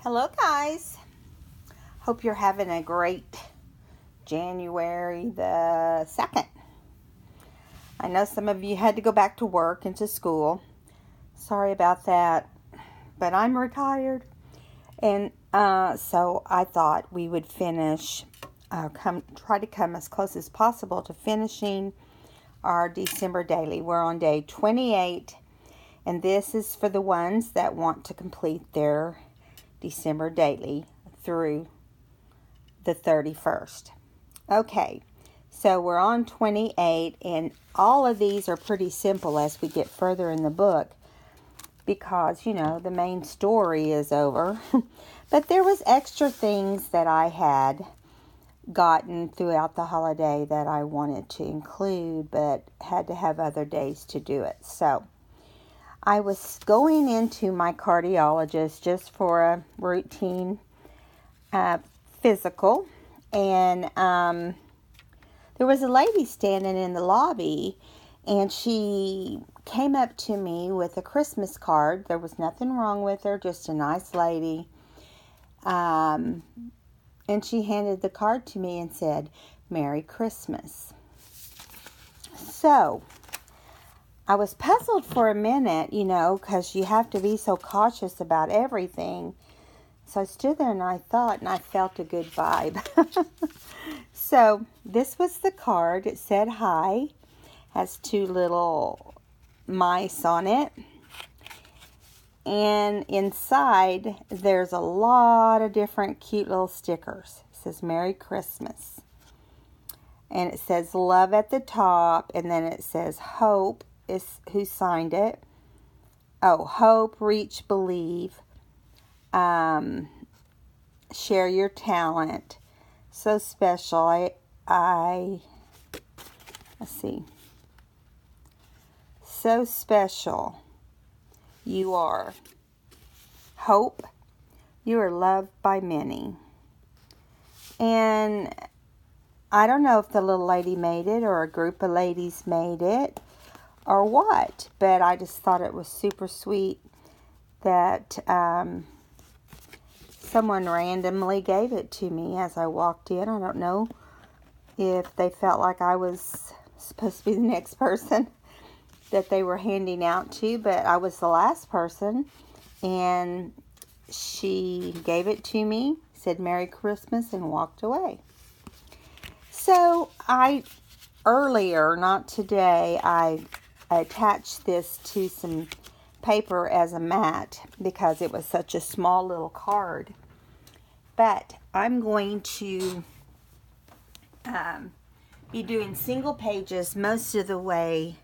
Hello guys, hope you're having a great January the 2nd. I know some of you had to go back to work and to school. Sorry about that, but I'm retired. And so I thought we would finish, try to come as close as possible to finishing our December daily. We're on day 28, and this is for the ones that want to complete their December daily through the 31st. Okay, so we're on 28, and all of these are pretty simple as we get further in the book because, you know, the main story is over. But there was extra things that I had gotten throughout the holiday that I wanted to include, but had to have other days to do it. So I was going into my cardiologist just for a routine physical, and there was a lady standing in the lobby, and she came up to me with a Christmas card. There was nothing wrong with her, just a nice lady. And she handed the card to me and said, "Merry Christmas." So I was puzzled for a minute, you know, because you have to be so cautious about everything. So I stood there and I thought, and I felt a good vibe. So this was the card. It said hi. Has two little mice on it. And inside, there's a lot of different cute little stickers. It says Merry Christmas. And it says love at the top. And then it says hope is who signed it. Oh, hope, reach, believe. Share your talent. So special. Let's see. So special. You are. Hope. You are loved by many. And I don't know if the little lady made it or a group of ladies made it or what, but I just thought it was super sweet that someone randomly gave it to me as I walked in. I don't know if they felt like I was supposed to be the next person that they were handing out to, but I was the last person, and she gave it to me, said Merry Christmas, and walked away. So earlier, not today, I attached this to some paper as a mat because it was such a small little card. But I'm going to be doing single pages most of the way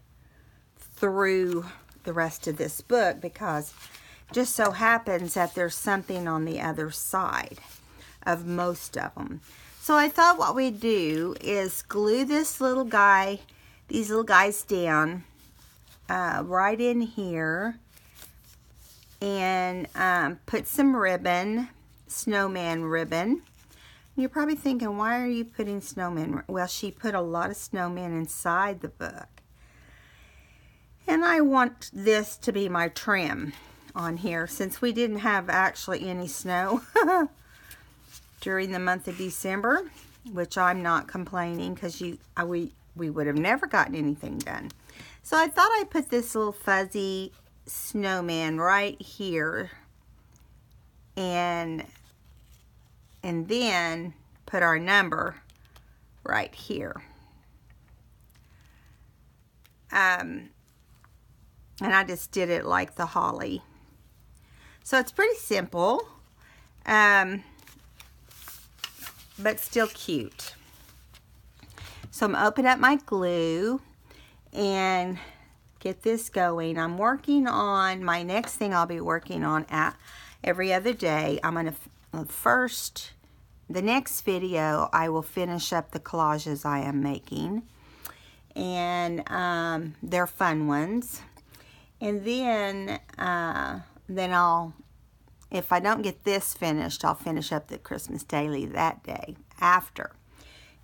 through the rest of this book because it just so happens that there's something on the other side of most of them. So I thought what we'd do is glue these little guys down right in here and put some ribbon, snowman ribbon. You're probably thinking, why are you putting snowman? Well, she put a lot of snowmen inside the book. And I want this to be my trim on here since we didn't have actually any snow during the month of December, which I'm not complaining because we would have never gotten anything done. So I thought I'd put this little fuzzy snowman right here and then put our number right here. And I just did it like the holly. So it's pretty simple, but still cute. So I'm open up my glue and get this going. I'm working on my next thing. I'll be working on every other day. I'm going to the next video I will finish up the collages I am making, and they're fun ones. And then I'll, if I don't get this finished, I'll finish up the Christmas daily that day after.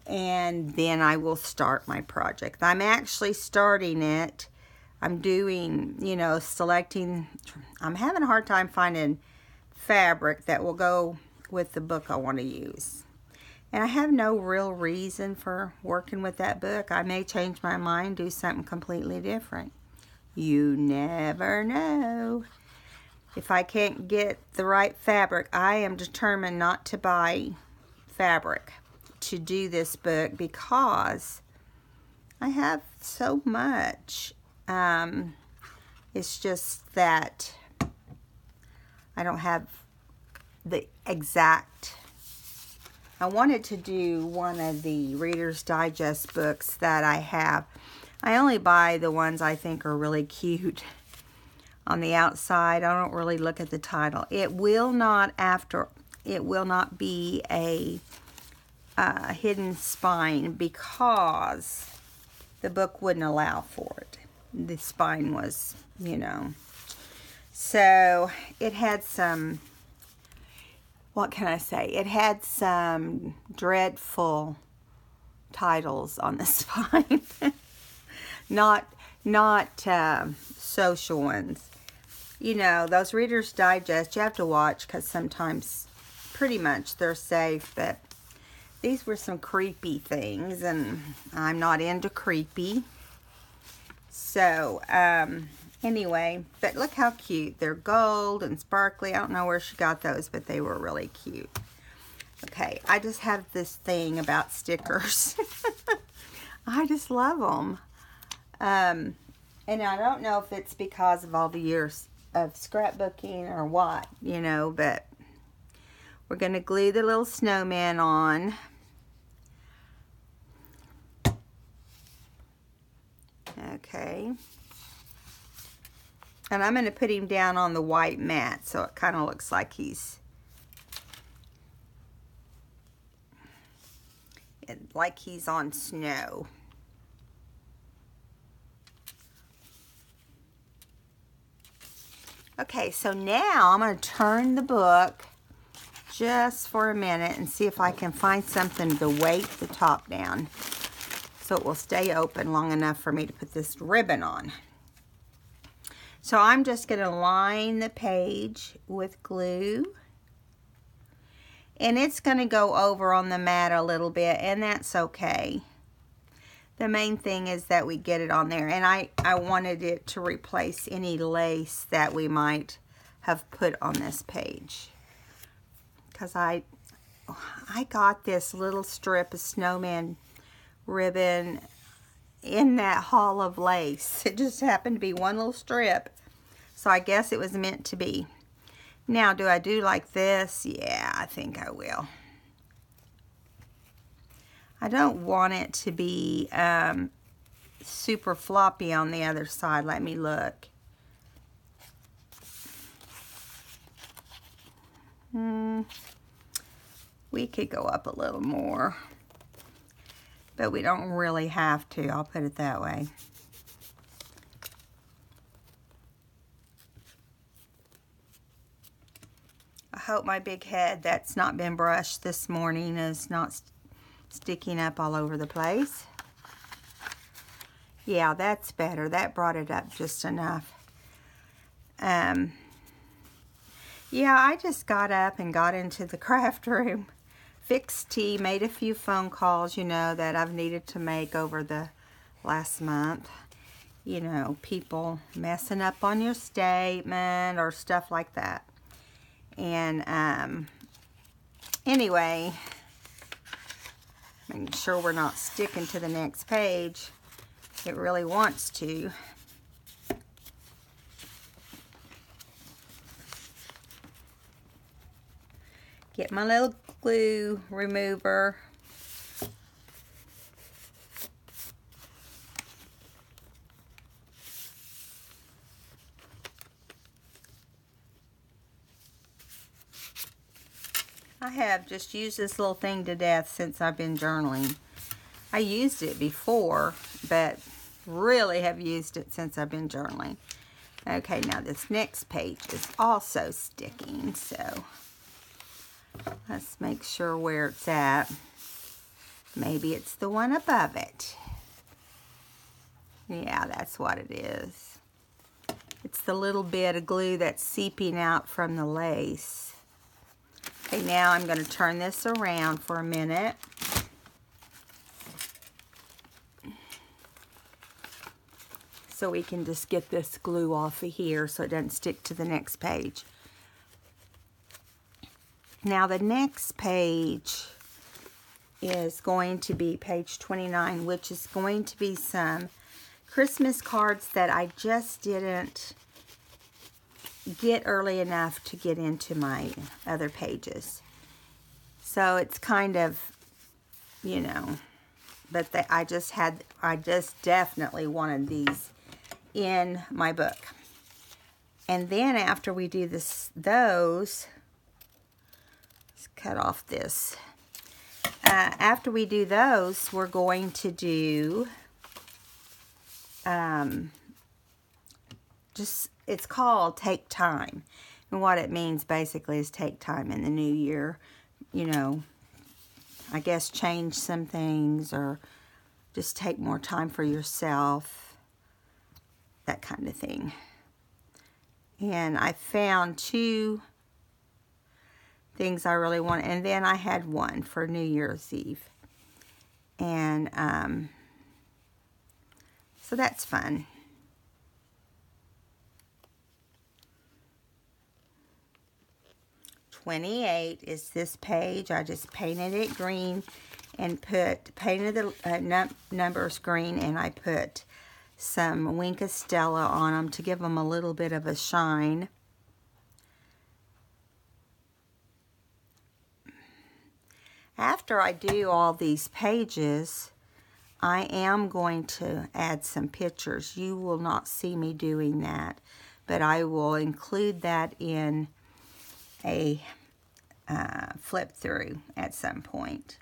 And then I will start my project. I'm actually starting it. I'm doing, selecting. I'm having a hard time finding fabric that will go with the book I want to use. And I have no real reason for working with that book. I may change my mind, do something completely different. You never know. If I can't get the right fabric, I am determined not to buy fabric to do this book because I have so much. It's just that I don't have the exact. I wanted to do one of the Reader's Digest books that I have. I only buy the ones I think are really cute. On the outside, I don't really look at the title. It will not be a hidden spine because the book wouldn't allow for it. The spine was, you know. So it had some, what can I say? It had some dreadful titles on the spine. not social ones. You know, those Reader's Digest, you have to watch because sometimes pretty much they're safe, but these were some creepy things, and I'm not into creepy. So, anyway, but look how cute. They're gold and sparkly. I don't know where she got those, but they were really cute. Okay, I just have this thing about stickers. I just love them. And I don't know if it's because of all the years of scrapbooking or what, you know, but we're going to glue the little snowman on. Okay. And I'm going to put him down on the white mat so it kind of looks like he's on snow. Okay, so now I'm going to turn the book just for a minute and see if I can find something to weight the top down so it will stay open long enough for me to put this ribbon on. So I'm just going to line the page with glue. And it's going to go over on the mat a little bit, and that's okay. The main thing is that we get it on there. And I wanted it to replace any lace that we might have put on this page. Because I got this little strip of snowman ribbon in that haul of lace. It just happened to be one little strip. So I guess it was meant to be. Now, do I do like this? Yeah, I think I will. I don't want it to be super floppy on the other side. Let me look. We could go up a little more. But we don't really have to. I'll put it that way. I hope my big head that's not been brushed this morning is not sticking up all over the place. Yeah, that's better. That brought it up just enough. Yeah, I just got up and got into the craft room, fixed tea, made a few phone calls, you know, that I've needed to make over the last month. You know, people messing up on your statement or stuff like that. And anyway, making sure we're not sticking to the next page. It really wants to. Get my little glue remover. I have just used this little thing to death since I've been journaling. I used it before, but really have used it since I've been journaling. Okay, now this next page is also sticking, so let's make sure where it's at. Maybe it's the one above it. Yeah, that's what it is. It's the little bit of glue that's seeping out from the lace. Okay, now I'm going to turn this around for a minute. So we can just get this glue off of here so it doesn't stick to the next page. Now the next page is going to be page 29, which is going to be some Christmas cards that I just didn't get early enough to get into my other pages. So it's kind of, you know, but I just definitely wanted these in my book. And then after we do those, let's cut off this. After we do those, we're going to do it's called Take Time. And what it means basically is take time in the new year. You know, I guess change some things or just take more time for yourself. That kind of thing. And I found 2 things I really want. And then I had one for New Year's Eve. And so that's fun. #28 is this page. I just painted it green and painted the numbers green, and I put some Wink of Stella on them to give them a little bit of a shine. After I do all these pages, I am going to add some pictures. You will not see me doing that, but I will include that in a flip through at some point.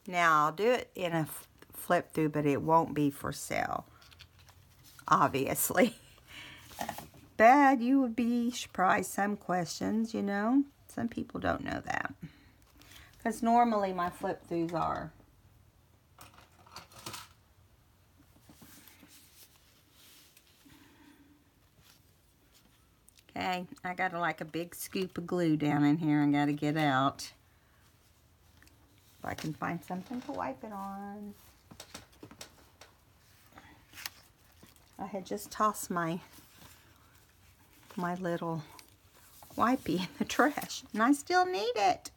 Now I'll do it in a flip through, but it won't be for sale, obviously. But you would be surprised. Some questions, you know, some people don't know that, because normally my flip throughs are. Okay, I got like a big scoop of glue down in here and got to get out. If I can find something to wipe it on. I had just tossed my little wipey in the trash, and I still need it.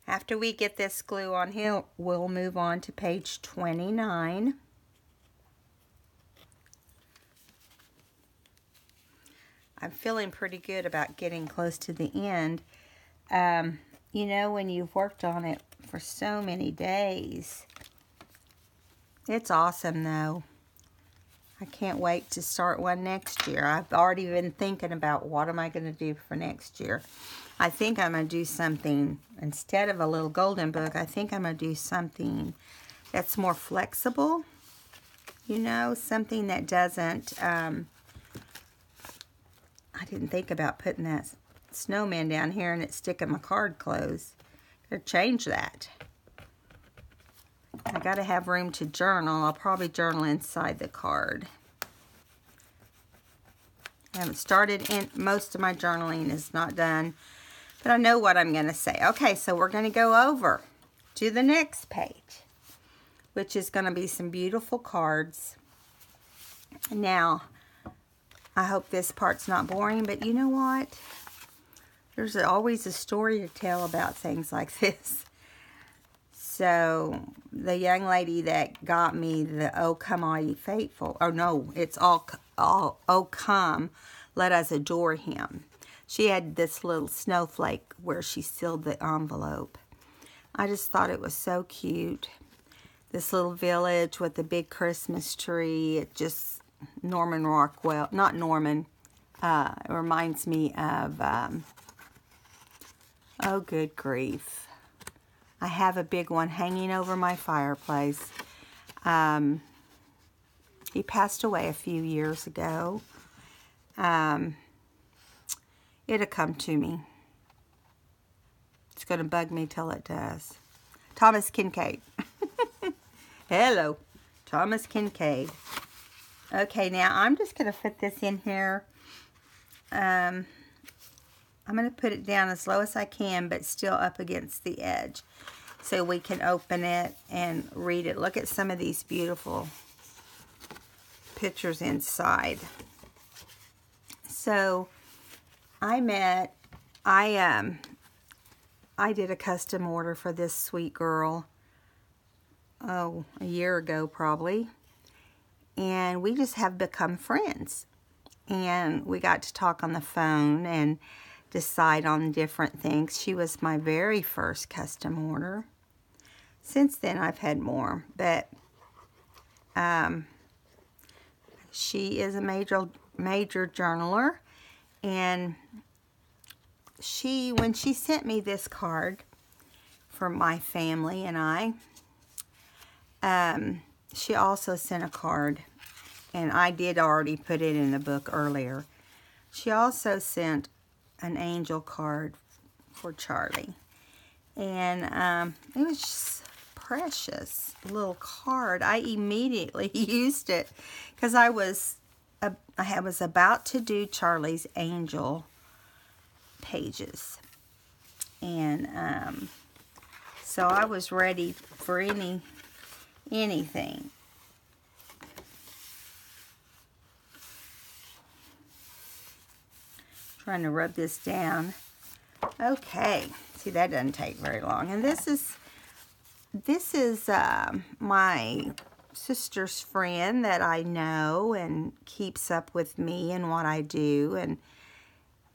After we get this glue on here, we'll move on to page 29. I'm feeling pretty good about getting close to the end. You know, when you've worked on it for so many days, it's awesome though. I can't wait to start one next year. I've already been thinking about what am I going to do for next year. I think I'm going to do something, instead of a little golden book, I think I'm going to do something that's more flexible. You know, something that doesn't, I didn't think about putting that snowman down here and it sticking my card closed. Gotta change that. I gotta have room to journal. I'll probably journal inside the card. I haven't started in, most of my journaling is not done, but I know what I'm gonna say. Okay, so we're gonna go over to the next page, which is gonna be some beautiful cards. Now, I hope this part's not boring, but you know what? There's always a story to tell about things like this. So, the young lady that got me the "Oh Come All Ye Faithful," oh no, it's all "Oh Come, Let Us Adore Him." She had this little snowflake where she sealed the envelope. I just thought it was so cute. This little village with the big Christmas tree. It just, Norman Rockwell, not Norman, it reminds me of, oh good grief. I have a big one hanging over my fireplace. He passed away a few years ago. It'll come to me. It's going to bug me till it does. Thomas Kincaid. Hello, Thomas Kincaid. Okay, now I'm just going to put this in here. I'm going to put it down as low as I can, but still up against the edge, so we can open it and read it. Look at some of these beautiful pictures inside. So I did a custom order for this sweet girl, a year ago probably, and we just have become friends, and we got to talk on the phone and decide on different things. She was my very first custom order. Since then I've had more, but she is a major journaler, and when she sent me this card for my family and I, she also sent a card, and I did already put it in the book earlier. She also sent an angel card for Charlie, and it was just precious little card. I immediately used it because I was about to do Charlie's angel pages, and so I was ready for anything. Trying to rub this down. Okay, see, that doesn't take very long. And this is my sister's friend that I know and keeps up with me and what I do, and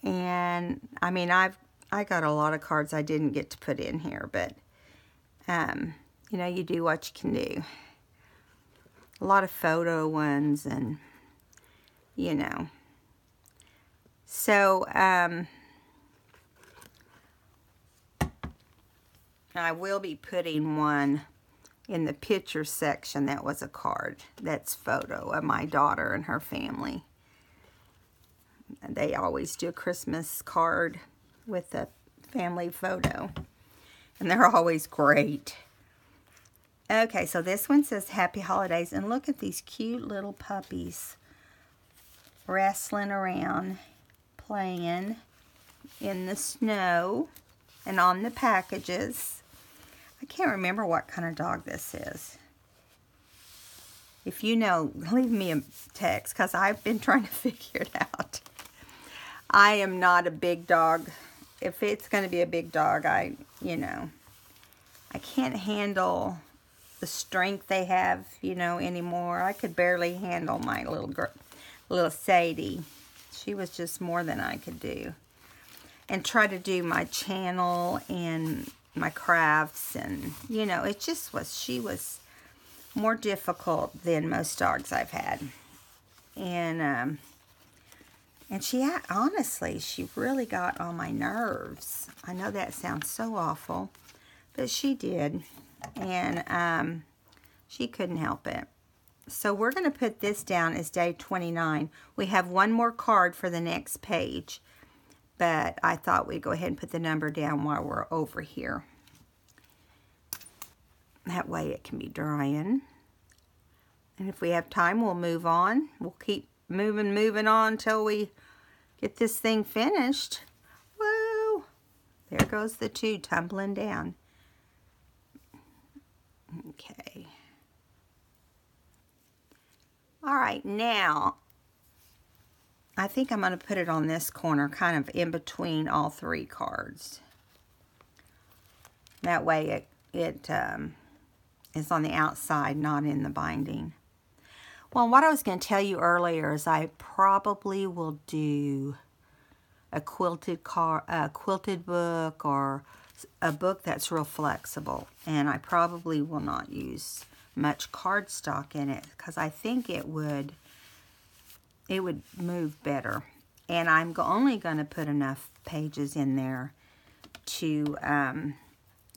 I mean, I got a lot of cards I didn't get to put in here, but you know, you do what you can do. A lot of photo ones, and you know. So I will be putting one in the picture section that was a card that's photo of my daughter and her family. They always do a Christmas card with a family photo, and they're always great. Okay, so this one says Happy Holidays, and look at these cute little puppies wrestling around, playing in the snow and on the packages. I can't remember what kind of dog this is. If you know, leave me a text, because I've been trying to figure it out. I am not a big dog. If it's going to be a big dog, you know, I can't handle the strength they have, you know, anymore. I could barely handle my little Sadie. She was just more than I could do. And try to do my channel and my crafts, and, you know, it just was, she was more difficult than most dogs I've had. And she, honestly, she really got on my nerves. I know that sounds so awful, but she did. And she couldn't help it. So we're going to put this down as day 29. We have one more card for the next page, but I thought we'd go ahead and put the number down while we're over here. That way it can be drying. And if we have time, we'll move on. We'll keep moving on until we get this thing finished. Whoa! There goes the 2 tumbling down. Okay. All right, now I think I'm going to put it on this corner, kind of in between all 3 cards. That way it is on the outside, not in the binding. Well, what I was going to tell you earlier is I probably will do a quilted book, or a book that's real flexible, and I probably will not use much cardstock in it, because I think it would move better. And I'm only going to put enough pages in there to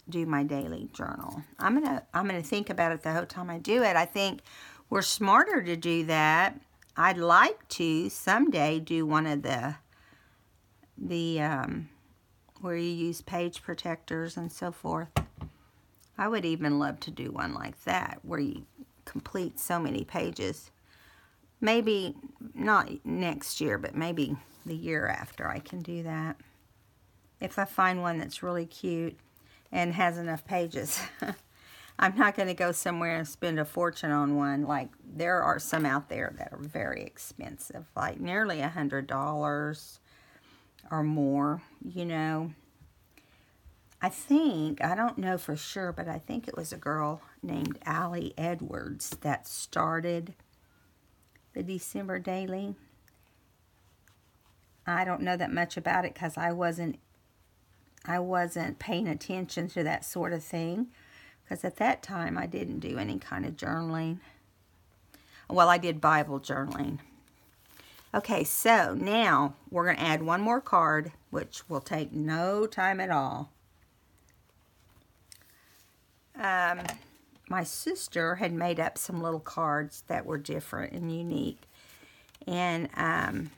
do my daily journal. I'm gonna think about it the whole time I do it. I think we're smarter to do that. I'd like to someday do one of the the where you use page protectors and so forth. I would even love to do one like that where you complete so many pages. Maybe not next year, but maybe the year after I can do that. If I find one that's really cute and has enough pages. I'm not going to go somewhere and spend a fortune on one. Like, there are some out there that are very expensive, like nearly $100 or more, you know. I don't know for sure, but I think it was a girl named Allie Edwards that started the December Daily. I don't know that much about it because I wasn't paying attention to that sort of thing. Because at that time, I didn't do any kind of journaling. Well, I did Bible journaling. Okay, so now we're going to add one more card, which will take no time at all. My sister had made up some little cards that were different and unique. And I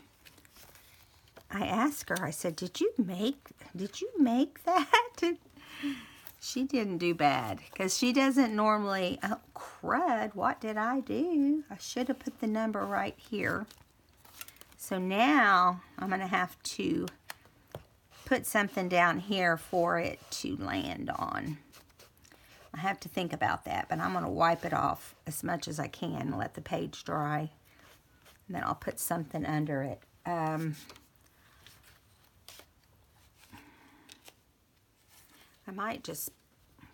asked her, I said, did you make that? She didn't do bad because she doesn't normally, oh crud, what did I do? I should have put the number right here. So now I'm going to have to put something down here for it to land on. I have to think about that, but I'm going to wipe it off as much as I can and let the page dry. And then I'll put something under it. I might just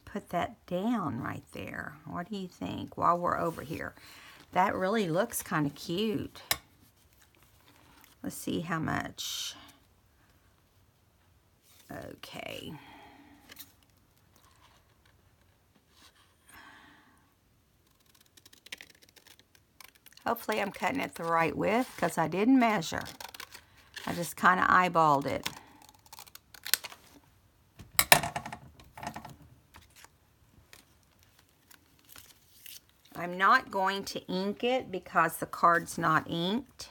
put that down right there. What do you think while we're over here? That really looks kind of cute. Let's see how much. Okay. Hopefully I'm cutting it the right width because I didn't measure. I just kind of eyeballed it. I'm not going to ink it because the card's not inked.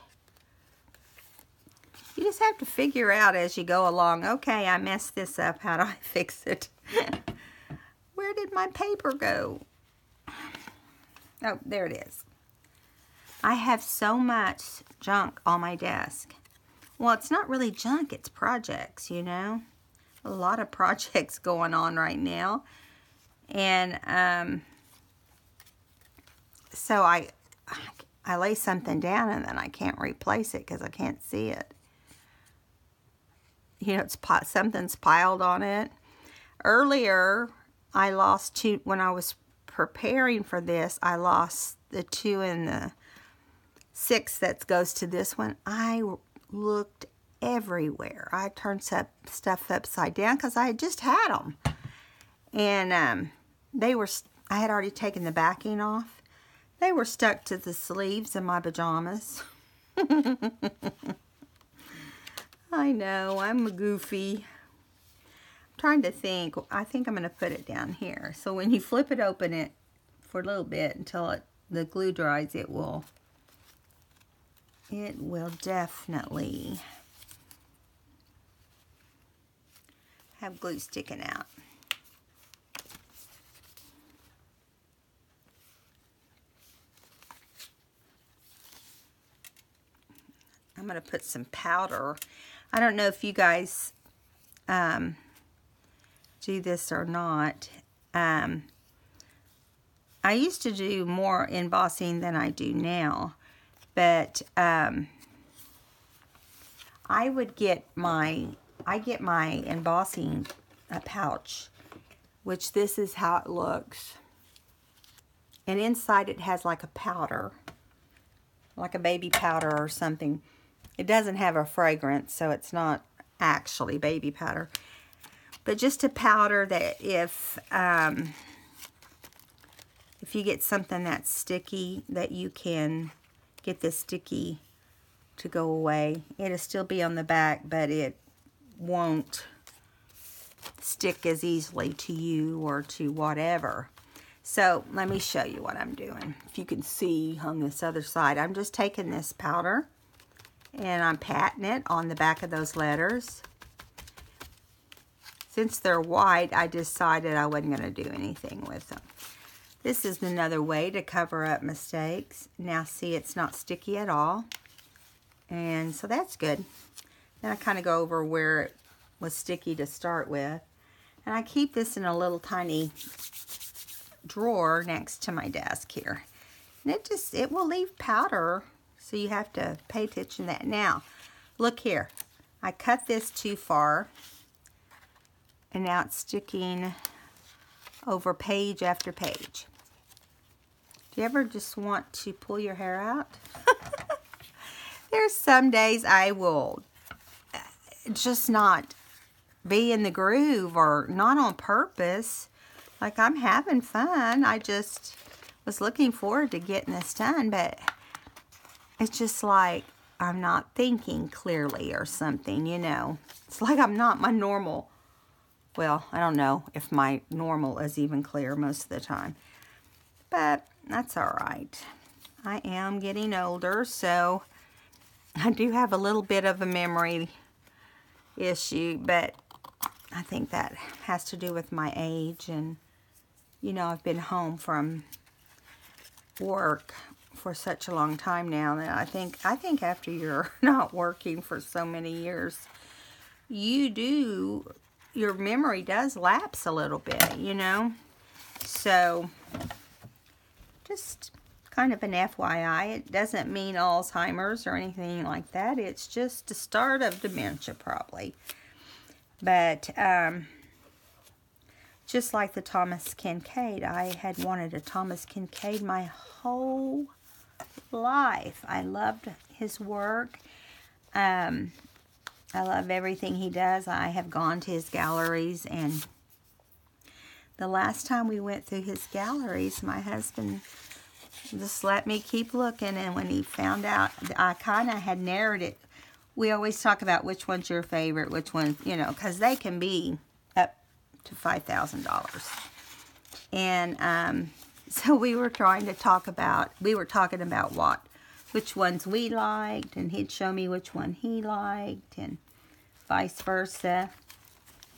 You just have to figure out as you go along, okay, I messed this up, how do I fix it? Where did my paper go? Oh, there it is. I have so much junk on my desk. Well, it's not really junk, it's projects, you know. A lot of projects going on right now. And so I lay something down and then I can't replace it because I can't see it. You know, something's piled on it. Earlier, I lost two. When I was preparing for this, I lost the 2 and the 6 that goes to this one. I looked everywhere. I turned stuff upside down because I had just had them. And I had already taken the backing off. They were stuck to the sleeves of my pajamas. I know, I'm a goofy. I'm trying to think. I think I'm going to put it down here. So when you flip it open for a little bit until the glue dries, it will definitely have glue sticking out. I'm going to put some powder. I don't know if you guys do this or not. I used to do more embossing than I do now, but I get my embossing pouch, which this is how it looks, and inside it has like a powder, like a baby powder or something. It doesn't have a fragrance, so it's not actually baby powder. But just a powder that if you get something that's sticky, that you can get this sticky to go away. It'll still be on the back, but it won't stick as easily to you or to whatever. So let me show you what I'm doing. If you can see on this other side, I'm just taking this powder And I'm patting it on the back of those letters. Since they're white, I decided I wasn't going to do anything with them. This is another way to cover up mistakes. Now see, it's not sticky at all. And so that's good. Then I kind of go over where it was sticky to start with. And I keep this in a little tiny drawer next to my desk here. And it will leave powder, so you have to pay attention to that. Now, look here. I cut this too far, and now it's sticking over page after page. Do you ever just want to pull your hair out? There's some days I will just not be in the groove, or not on purpose. Like, I'm having fun. I just was looking forward to getting this done, but it's just like I'm not thinking clearly or something, you know. It's like I'm not my normal. Well, I don't know if my normal is even clear most of the time, but that's all right. I am getting older, so I do have a little bit of a memory issue, but I think that has to do with my age. And you know, I've been home from work for such a long time now that I think after you're not working for so many years, your memory does lapse a little bit, you know. So just kind of an FYI. It doesn't mean Alzheimer's or anything like that. It's just the start of dementia, probably. But just like the Thomas Kinkade, I had wanted a Thomas Kinkade my whole life. I loved his work. I love everything he does. I have gone to his galleries, and the last time we went through his galleries, my husband just let me keep looking, and when he found out, I kind of had narrowed it. We always talk about which one's your favorite, which one, you know, because they can be up to $5,000. And so we were talking about which ones we liked, and he'd show me which one he liked, and vice versa.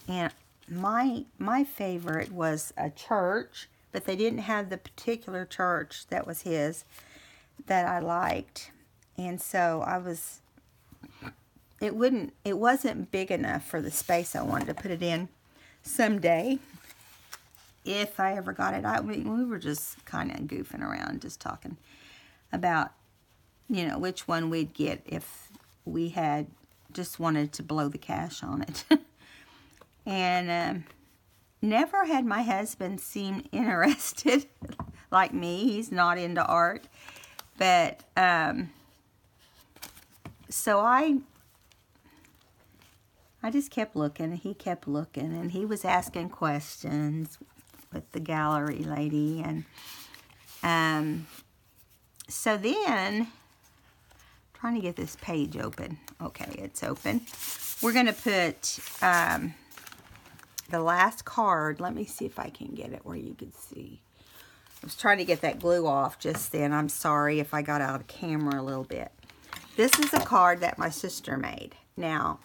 And my favorite was a church, but they didn't have the particular church that was his that I liked. And so it wasn't big enough for the space I wanted to put it in. Someday, if I ever got it, we were just kind of goofing around, just talking about, you know, which one we'd get if we had just wanted to blow the cash on it. And never had my husband seem interested like me. He's not into art. But, so I just kept looking, and he kept looking, and he was asking questions with the gallery lady. And so then, trying to get this page open. Okay, it's open. We're going to put the last card. Let me see if I can get it where you can see. I was trying to get that glue off just then. I'm sorry if I got out of camera a little bit. This is a card that my sister made. Now,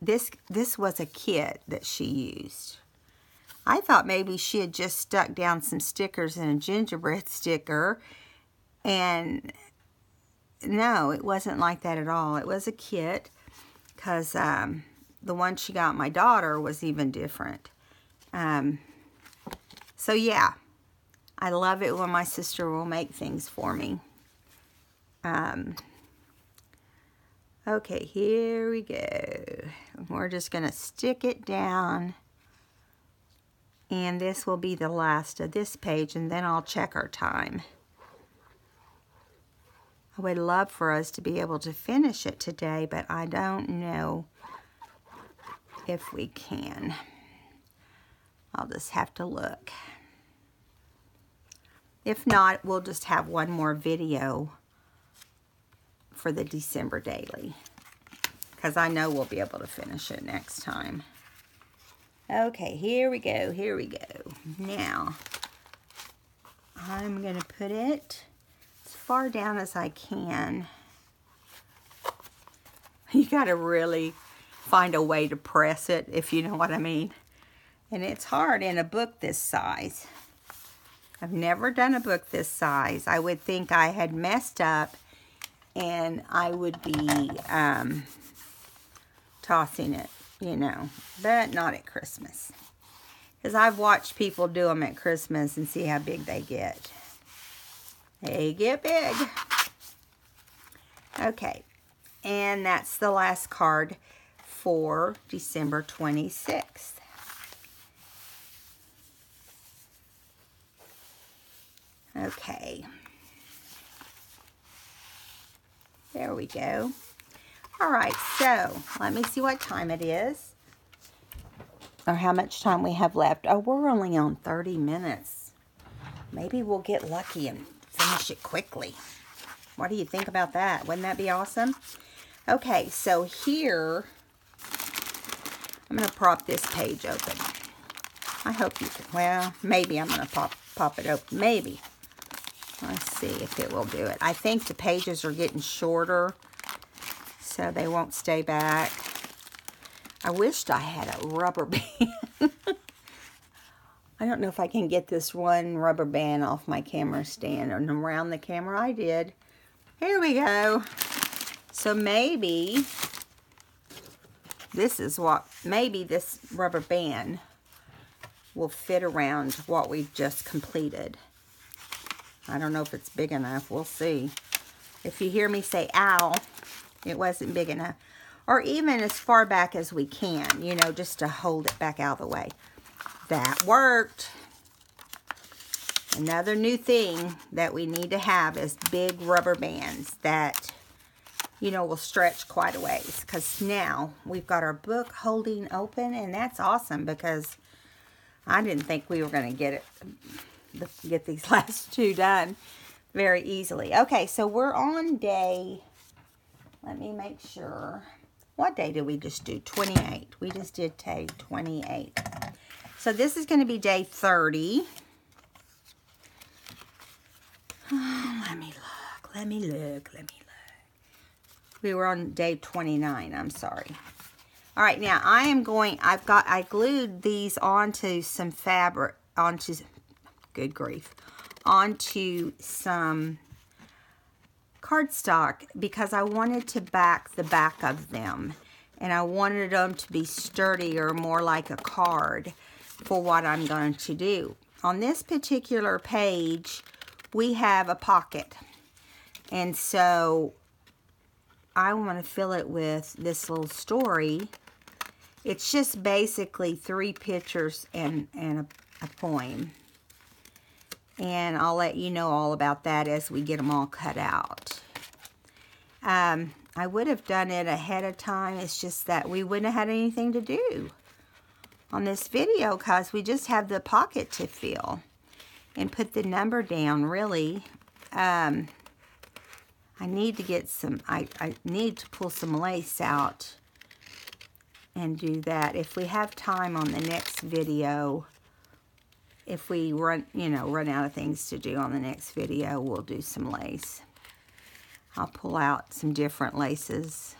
this was a kit that she used. I thought maybe she had just stuck down some stickers in a gingerbread sticker, and no, it wasn't like that at all. It was a kit, because the one she got my daughter was even different. So yeah, I love it when my sister will make things for me. Okay, here we go. We're just going to stick it down. And this will be the last of this page, and then I'll check our time. I would love for us to be able to finish it today, but I don't know if we can. I'll just have to look. If not, we'll just have one more video for the December daily, because I know we'll be able to finish it next time. Okay, here we go, here we go. Now, I'm going to put it as far down as I can You got to really find a way to press it, if you know what I mean. And it's hard in a book this size. I've never done a book this size. I would think I had messed up and I would be tossing it, you know, but not at Christmas. Because I've watched people do them at Christmas and see how big they get. They get big. Okay, and that's the last card for December 26th. Okay. There we go. All right, so let me see what time it is. Or how much time we have left. Oh, we're only on 30 minutes. Maybe we'll get lucky and finish it quickly. What do you think about that? Wouldn't that be awesome? Okay, so here, I'm going to prop this page open. I hope you can. Well, maybe I'm going to pop it open. Maybe. Let's see if it will do it. I think the pages are getting shorter, so they won't stay back. I wished I had a rubber band. I don't know if I can get this one rubber band off my camera stand and around the camera. I did. Here we go. So maybe this is what, maybe this rubber band will fit around what we've just completed. I don't know if it's big enough. We'll see. If you hear me say, ow, it wasn't big enough. Or even as far back as we can, you know, just to hold it back out of the way. That worked. Another new thing that we need to have is big rubber bands that, you know, will stretch quite a ways. Because now we've got our book holding open, and that's awesome because I didn't think we were going to get these last two done very easily. Okay, so we're on day, let me make sure. What day did we just do? 28. We just did day 28. So this is going to be day 30. Oh, let me look. We were on day 29, I'm sorry. All right, now I glued these onto some fabric, good grief, onto some cardstock because I wanted to back the back of them, and I wanted them to be sturdier, more like a card for what I'm going to do. On this particular page, we have a pocket, and so I want to fill it with this little story. It's just basically 3 pictures and a poem. And I'll let you know all about that as we get them all cut out. I would have done it ahead of time. It's just that we wouldn't have had anything to do on this video because we just have the pocket to fill and put the number down, really. I need to get some, I need to pull some lace out and do that. If we have time on the next video, if we run out of things to do on the next video, we'll do some lace. I'll pull out some different laces.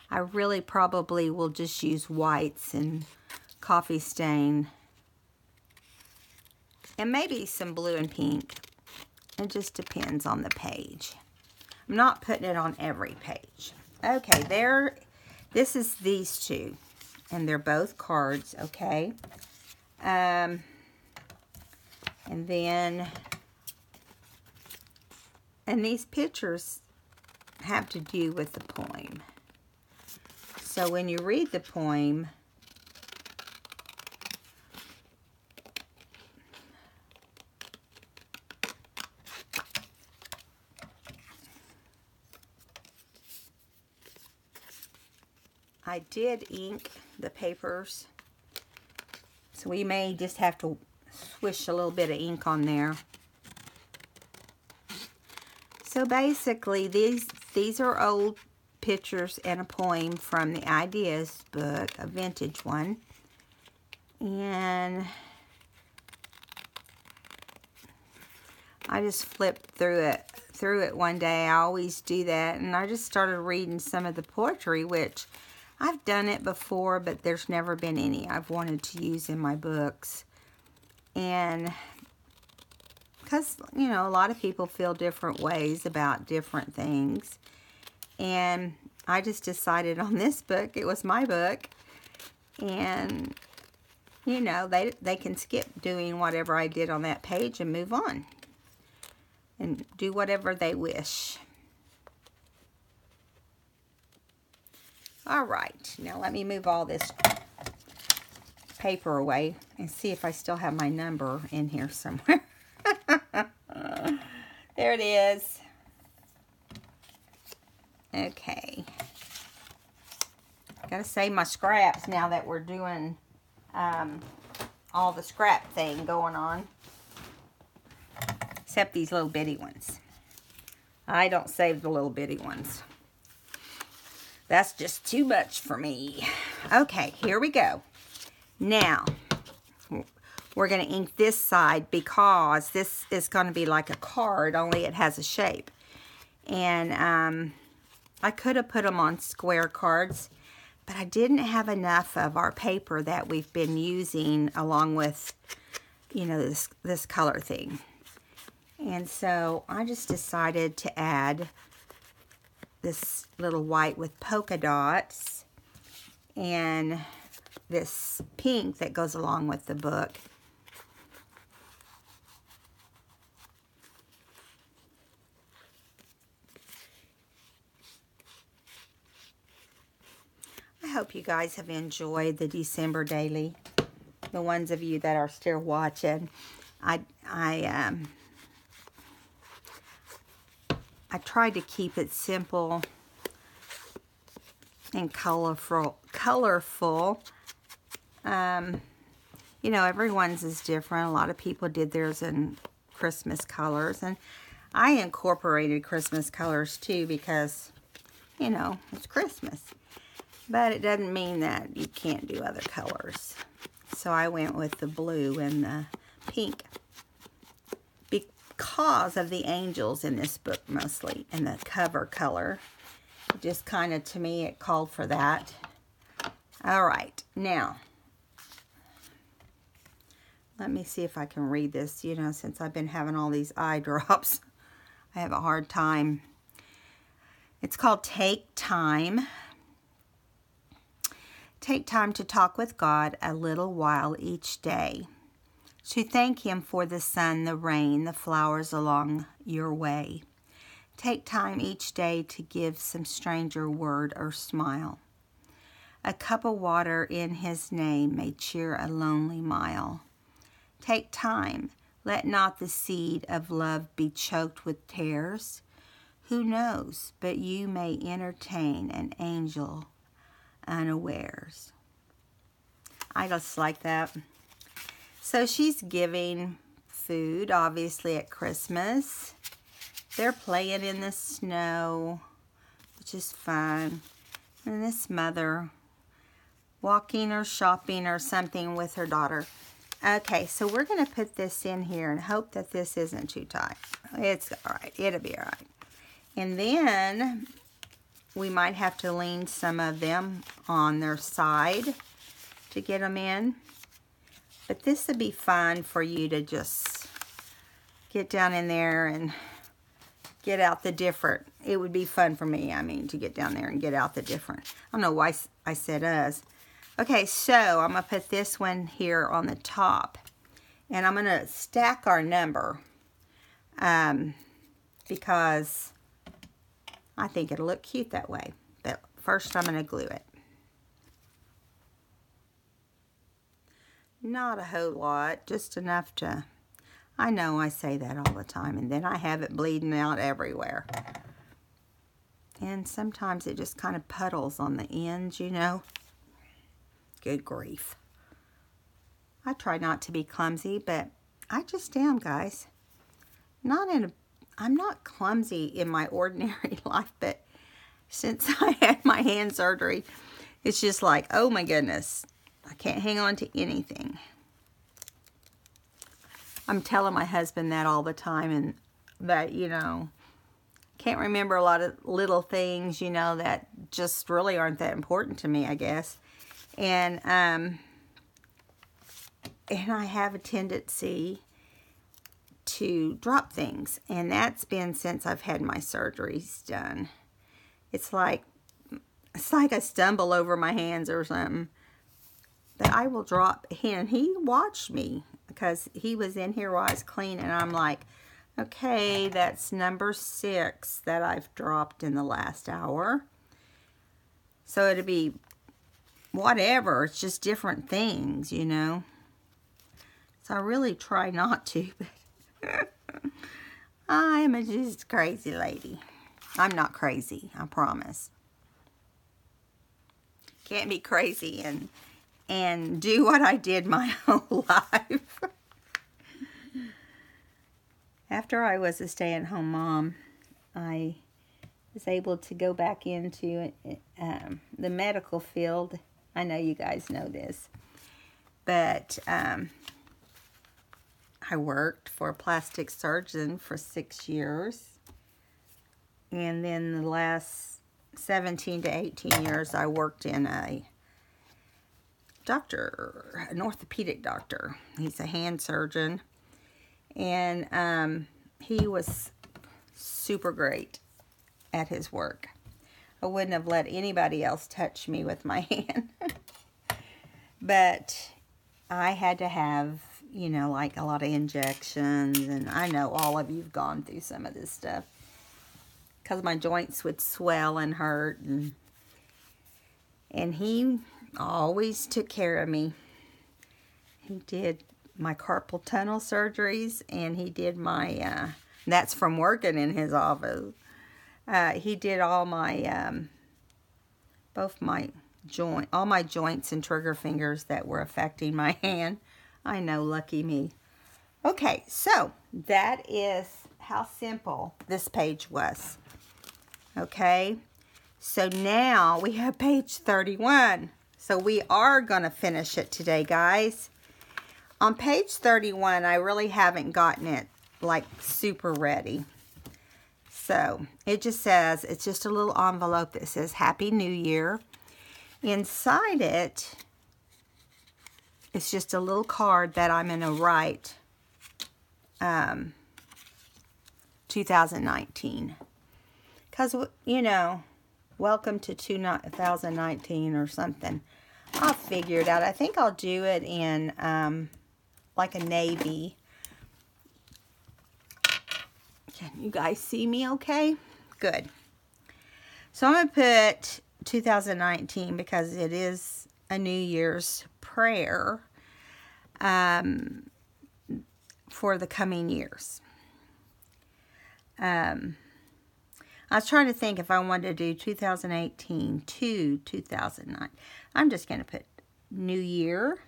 I really probably will just use whites and coffee stain. And maybe some blue and pink. It just depends on the page. I'm not putting it on every page. Okay, this is these two. And they're both cards, okay? And these pictures have to do with the poem. So when you read the poem, I did ink the papers, so we may just have to swish a little bit of ink on there. So basically, these are old pictures and a poem from the Ideas book, a vintage one. And I just flipped through it through it one day. I always do that, and I just started reading some of the poetry, which I've done it before, but there's never been any I've wanted to use in my books. And because, you know, a lot of people feel different ways about different things. And I just decided on this book, it was my book. And, you know, they can skip doing whatever I did on that page and move on. And do whatever they wish. All right, now let me move all this paper away and see if I still have my number in here somewhere. There it is. Okay. Gotta save my scraps now that we're doing all the scrap thing going on. Except these little bitty ones. I don't save the little bitty ones. That's just too much for me. Okay, here we go. Now, we're going to ink this side because this is going to be like a card, only it has a shape. And I could have put them on square cards, but I didn't have enough of our paper that we've been using along with, you know, this color thing. And so I just decided to add this little white with polka dots and this pink that goes along with the book. I hope you guys have enjoyed the December daily. The ones of you that are still watching. I tried to keep it simple and colorful. You know, everyone's is different. A lot of people did theirs in Christmas colors, and I incorporated Christmas colors too because, you know, it's Christmas. But it doesn't mean that you can't do other colors. So I went with the blue and the pink. Because of the angels in this book mostly, and the cover color. Just kind of, to me, it called for that. All right, now, let me see if I can read this. You know, since I've been having all these eye drops, I have a hard time. It's called Take Time. Take time to talk with God a little while each day. To thank Him for the sun, the rain, the flowers along your way. Take time each day to give some stranger word or smile. A cup of water in His name may cheer a lonely mile. Take time, let not the seed of love be choked with tears. Who knows, but you may entertain an angel unawares. I just like that. So she's giving food, obviously, at Christmas. They're playing in the snow, which is fun. And this mother walking or shopping or something with her daughter. Okay, so we're going to put this in here and hope that this isn't too tight. It's all right. It'll be all right. And then we might have to lean some of them on their side to get them in. But this would be fun for you to just get down in there and get out the different. It would be fun for me, I mean, to get down there and get out the different. I don't know why I said us. Okay, so I'm going to put this one here on the top. And I'm going to stack our number because I think it'll look cute that way. But first I'm going to glue it. Not a whole lot, just enough to, I know I say that all the time, and then I have it bleeding out everywhere. And sometimes it just kind of puddles on the ends, you know. Good grief. I try not to be clumsy, but I just am, guys. I'm not clumsy in my ordinary life, but since I had my hand surgery, it's just like, oh my goodness. I can't hang on to anything. I'm telling my husband that all the time, and that, you know, can't remember a lot of little things, you know, that just really aren't that important to me, I guess. And I have a tendency to drop things, and that's been since I've had my surgeries done. It's like I stumble over my hands or something, but I will drop. And he watched me because he was in here while I was cleaning, and I'm like, okay, that's number 6 that I've dropped in the last hour. So it'll be whatever. It's just different things, you know. So I really try not to, but I'm a just crazy lady. I'm not crazy, I promise. Can't be crazy and do what I did my whole life. After I was a stay-at-home mom, I was able to go back into the medical field. I know you guys know this, but I worked for a plastic surgeon for 6 years. And then the last 17 to 18 years, I worked in an orthopedic doctor. He's a hand surgeon. And he was super great at his work. I wouldn't have let anybody else touch me with my hand. But I had to have, you know, like a lot of injections. And I know all of you have gone through some of this stuff. Because my joints would swell and hurt. And he always took care of me. He did my carpal tunnel surgeries, and he did my, that's from working in his office. He did all my, all my joints and trigger fingers that were affecting my hand. I know, lucky me. Okay, so that is how simple this page was. Okay, so now we have page 31. So we are going to finish it today, guys. On page 31, I really haven't gotten it like super ready. So it just says, it's just a little envelope that says Happy New Year. Inside it, it's just a little card that I'm going to write 2019. Because, you know, welcome to 2019 or something. I'll figure it out. I think I'll do it in, like a navy. Can you guys see me okay? Good. So I'm going to put 2019 because it is a New Year's prayer for the coming years. I was trying to think if I wanted to do 2018 to 2009. I'm just going to put New Year.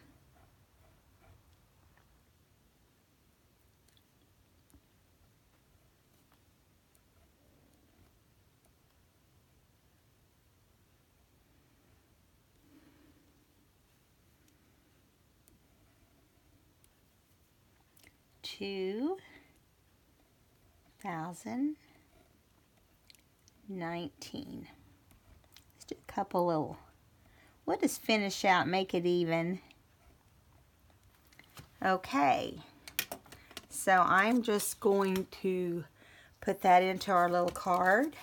To 2019. Let's do a couple little, we'll just finish out, make it even. Okay, so I'm just going to put that into our little card,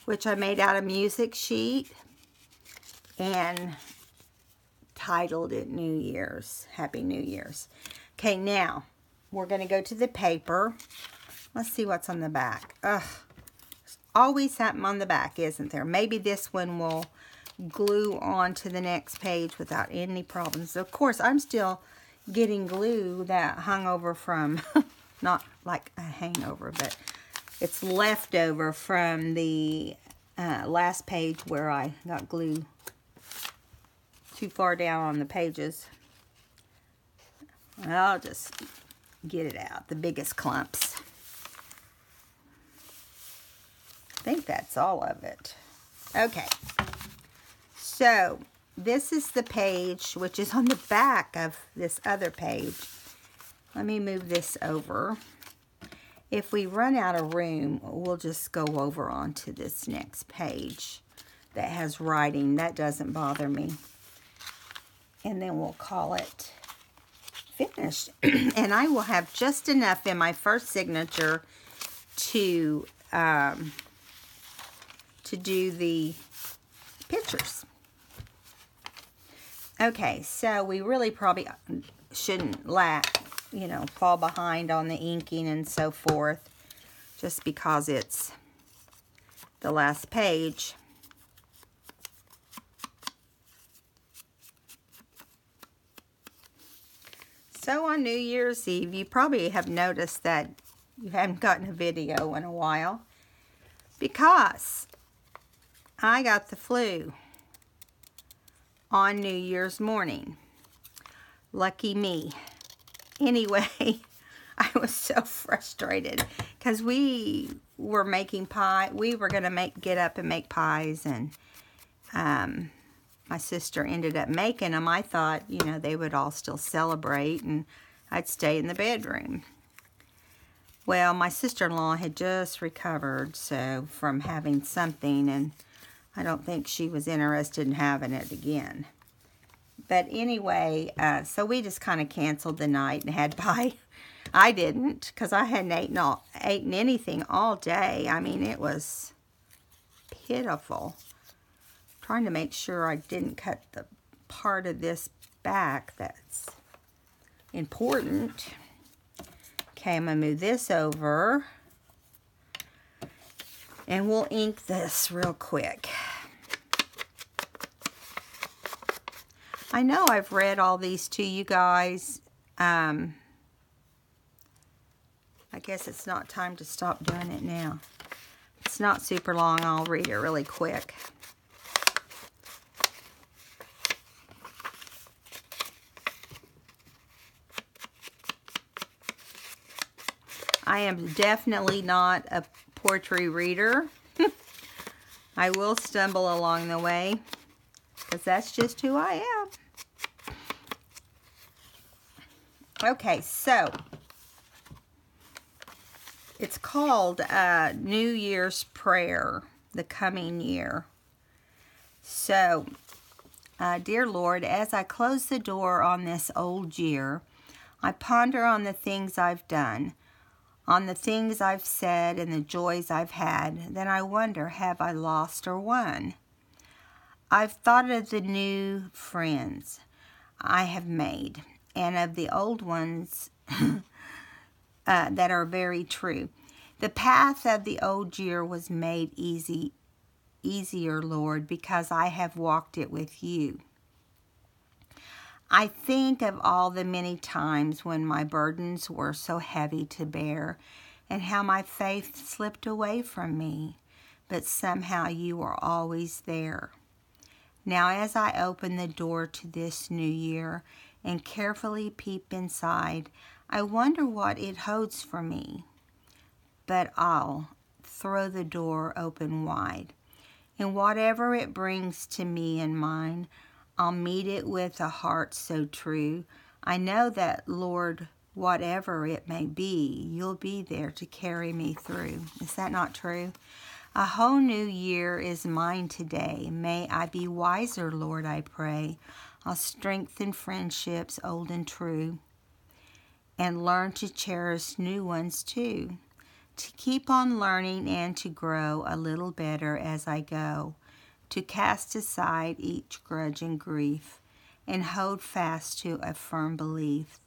which I made out of music sheet and titled it New Year's, Happy New Year's. Okay, now we're going to go to the paper. Let's see what's on the back. Ugh. There's always something on the back, isn't there? Maybe this one will glue on to the next page without any problems. Of course, I'm still getting glue that hung over from, not like a hangover, but it's leftover from the last page where I got glue too far down on the pages. I'll just get it out, the biggest clumps. I think that's all of it. Okay, so this is the page which is on the back of this other page. Let me move this over. If we run out of room, we'll just go over onto this next page that has writing. That doesn't bother me. And then we'll call it finished. And I will have just enough in my first signature to do the pictures. Okay, so we really probably shouldn't fall behind on the inking and so forth, just because it's the last page. So on New Year's Eve, you probably have noticed that you haven't gotten a video in a while, because I got the flu on New Year's morning. Lucky me. Anyway, I was so frustrated because we were making pie. We were going to get up and make pies, and my sister ended up making them. I thought, they would all still celebrate and I'd stay in the bedroom. Well, my sister-in-law had just recovered from having something, and I don't think she was interested in having it again. But anyway, so we just kind of canceled the night and had pie. I didn't, because I hadn't eaten anything all day. I mean, it was pitiful. Trying to make sure I didn't cut the part of this back that's important. Okay, I'm going to move this over. And we'll ink this real quick. I know I've read all these to you guys. I guess it's not time to stop doing it now. It's not super long. I'll read it really quick. I am definitely not a poetry reader. I will stumble along the way, because that's just who I am. Okay, so it's called New Year's Prayer, the coming year. So, dear Lord, as I close the door on this old year, I ponder on the things I've done, on the things I've said and the joys I've had. Then I wonder, have I lost or won? I've thought of the new friends I have made, and of the old ones that are very true. The path of the old year was made easier, Lord, because I have walked it with you. I think of all the many times when my burdens were so heavy to bear, and how my faith slipped away from me, but somehow you were always there. Now as I open the door to this new year and carefully peep inside, I wonder what it holds for me. But I'll throw the door open wide, and whatever it brings to me and mine, I'll meet it with a heart so true. I know that, Lord, whatever it may be, you'll be there to carry me through. Is that not true? A whole new year is mine today. May I be wiser, Lord, I pray. I'll strengthen friendships old and true, and learn to cherish new ones too. To keep on learning and to grow a little better as I go. To cast aside each grudge and grief, and hold fast to a firm belief.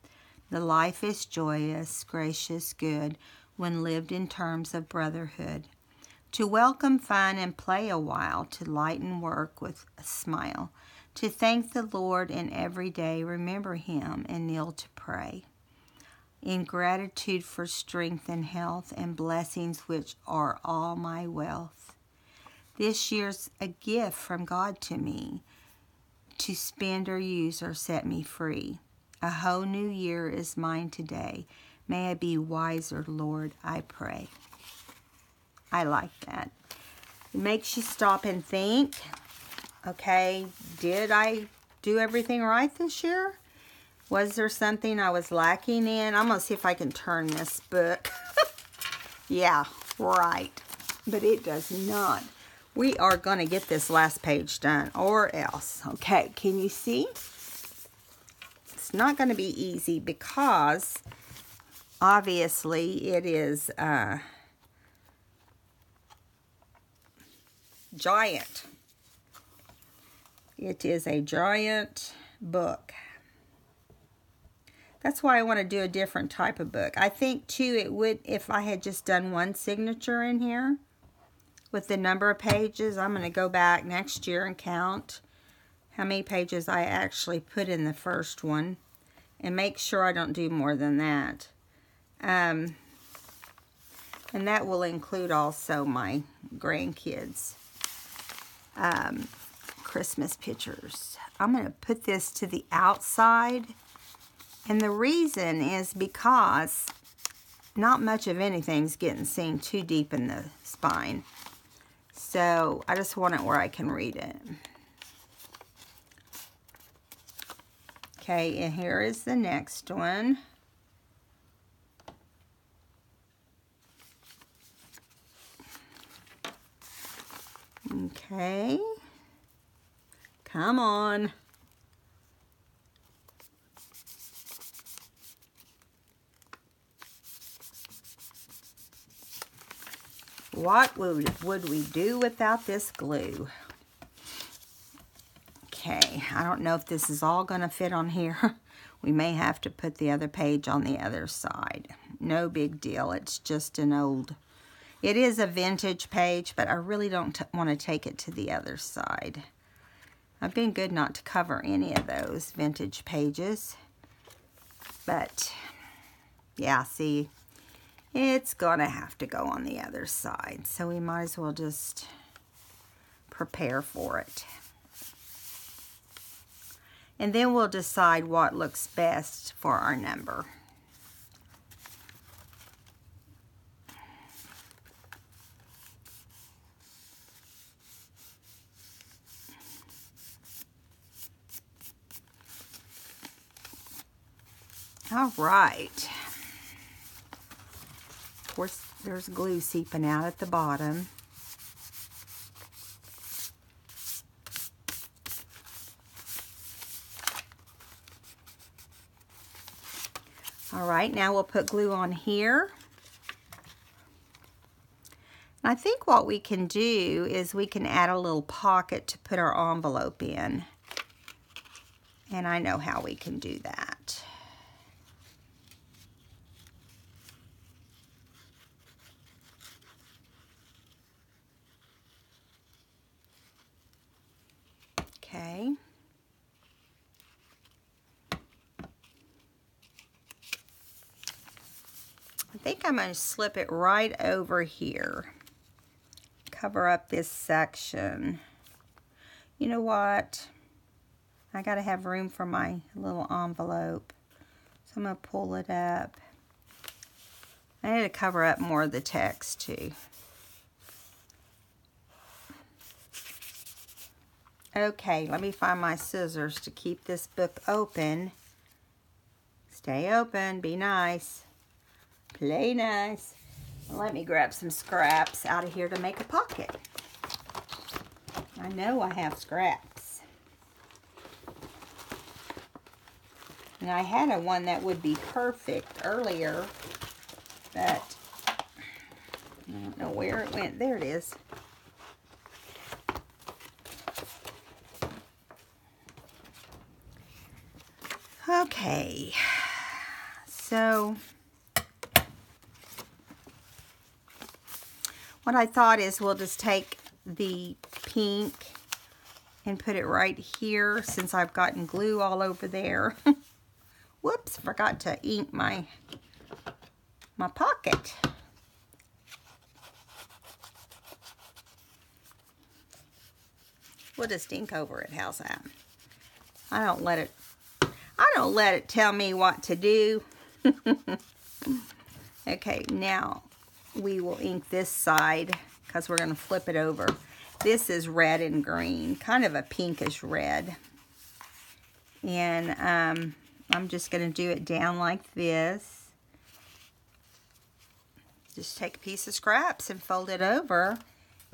The life is joyous, gracious, good, when lived in terms of brotherhood. To welcome fun and play a while, to lighten work with a smile. To thank the Lord and every day remember Him and kneel to pray. In gratitude for strength and health and blessings which are all my wealth. This year's a gift from God to me, to spend or use or set me free. A whole new year is mine today. May I be wiser, Lord, I pray. I like that. It makes you stop and think, okay, did I do everything right this year? Was there something I was lacking in? I'm going to see if I can turn this book. Yeah, right. But it does not. We are going to get this last page done or else. Okay, can you see? It's not going to be easy because obviously it is giant. It is a giant book. That's why I want to do a different type of book. I think too it would, if I had just done one signature in here with the number of pages. I'm going to go back next year and count how many pages I actually put in the first one and make sure I don't do more than that. And that will include also my grandkids' Christmas pictures. I'm going to put this to the outside, and the reason is because not much of anything's getting seen too deep in the spine. So I just want it where I can read it. Okay, and here is the next one. Okay. Come on. What would we do without this glue? Okay, I don't know if this is all going to fit on here. We may have to put the other page on the other side. No big deal. It's just an old... It is a vintage page, but I really don't want to take it to the other side. I've been good not to cover any of those vintage pages. But, yeah, see, it's going to have to go on the other side. So we might as well just prepare for it. And then we'll decide what looks best for our number. All right. Of course, there's glue seeping out at the bottom. All right, now we'll put glue on here. And I think what we can do is we can add a little pocket to put our envelope in. And I know how we can do that. Okay. I think I'm going to slip it right over here. Cover up this section. You know what? I got to have room for my little envelope. So I'm going to pull it up. I need to cover up more of the text too. Okay, let me find my scissors to keep this book open. Stay open, be nice. Play nice. Let me grab some scraps out of here to make a pocket. I know I have scraps. And I had a one that would be perfect earlier, but I don't know where it went. There it is. Okay, so what I thought is we'll just take the pink and put it right here since I've gotten glue all over there. Whoops, forgot to ink my pocket. We'll just ink over it, how's that? I don't let it tell me what to do. Okay, now we will ink this side because we're going to flip it over. This is red and green, kind of a pinkish red. And I'm just going to do it down like this. Just take a piece of scraps and fold it over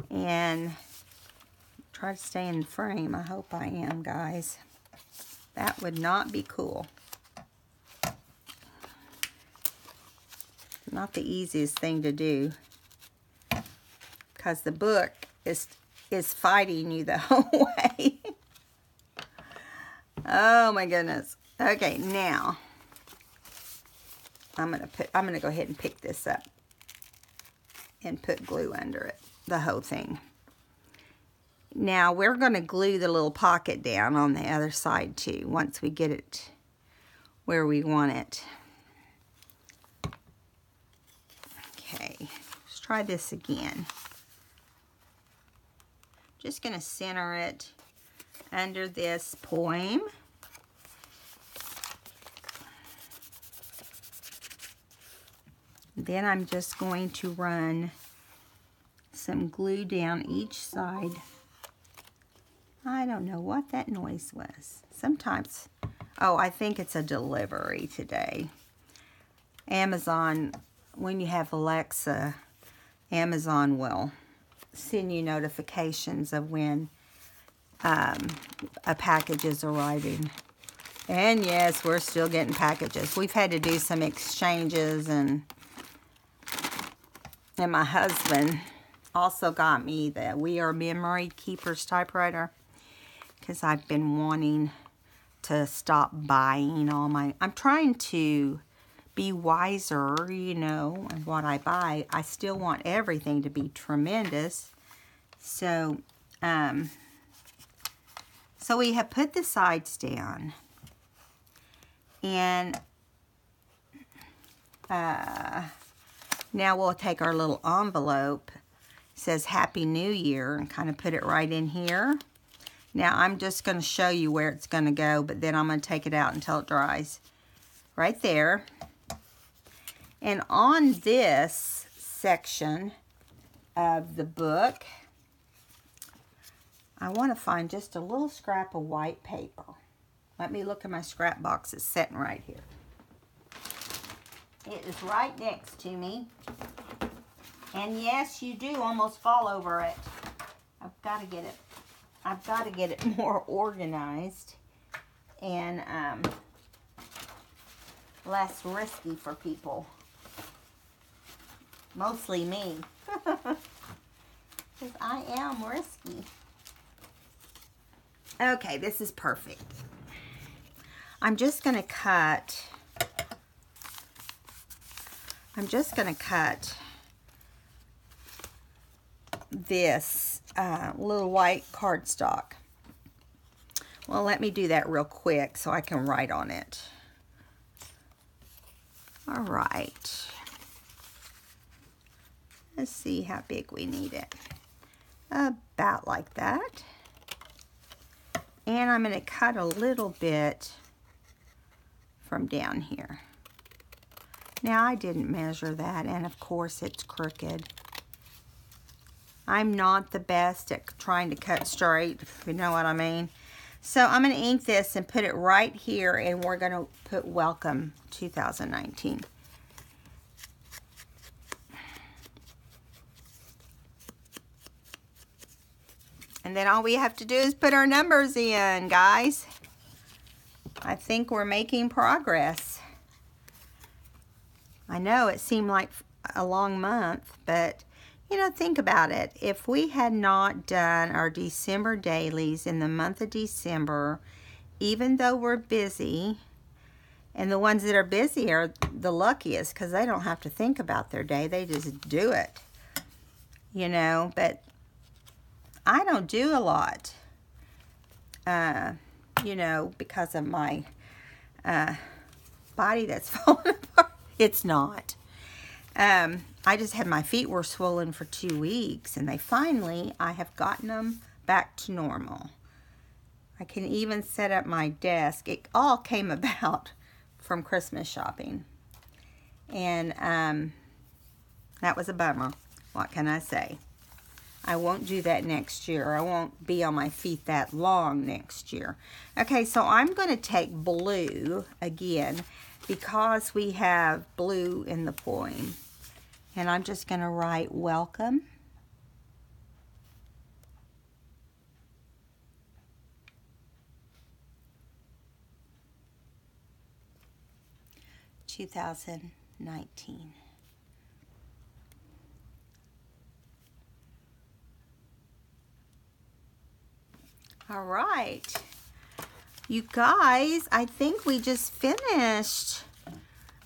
and try to stay in the frame. I hope I am, guys. That would not be cool. Not the easiest thing to do, because the book is fighting you the whole way. Oh my goodness. Okay, now I'm gonna go ahead and pick this up and put glue under it, the whole thing. Now we're gonna glue the little pocket down on the other side too, once we get it where we want it. Okay, let's try this again. Just gonna center it under this poem. Then I'm just going to run some glue down each side. I don't know what that noise was. Sometimes, oh, I think it's a delivery today. Amazon, when you have Alexa, Amazon will send you notifications of when a package is arriving. And yes, we're still getting packages. We've had to do some exchanges, and my husband also got me the We Are Memory Keepers typewriter, because I've been wanting to stop buying all my... I'm trying to be wiser, you know, in what I buy. I still want everything to be tremendous. So, so we have put the sides down. And now we'll take our little envelope. It says Happy New Year, and kind of put it right in here. Now I'm just going to show you where it's going to go, but then I'm going to take it out until it dries. Right there. And on this section of the book, I want to find just a little scrap of white paper. Let me look at my scrap box. It's sitting right here. It is right next to me. And yes, you do almost fall over it. I've got to get it more organized and less risky for people. Mostly me. Because I am risky. Okay, this is perfect. I'm just going to cut this little white cardstock. Well, let me do that real quick so I can write on it. All right. Let's see how big we need it. About like that. And I'm going to cut a little bit from down here. Now, I didn't measure that, and of course it's crooked. I'm not the best at trying to cut straight, if you know what I mean. So I'm going to ink this and put it right here, and we're going to put Welcome 2019. And then all we have to do is put our numbers in, guys. I think we're making progress. I know it seemed like a long month, but you know, think about it. If we had not done our December dailies in the month of December, even though we're busy, and the ones that are busy are the luckiest because they don't have to think about their day. They just do it, you know, but I don't do a lot, you know, because of my body that's falling apart. It's not. I just had my feet were swollen for 2 weeks, and I have gotten them back to normal. I can even set up my desk. It all came about from Christmas shopping. And that was a bummer. What can I say? I won't do that next year. I won't be on my feet that long next year. Okay, so I'm going to take blue again because we have blue in the poem. And I'm just going to write welcome. (2019). All right. You guys, I think we just finished.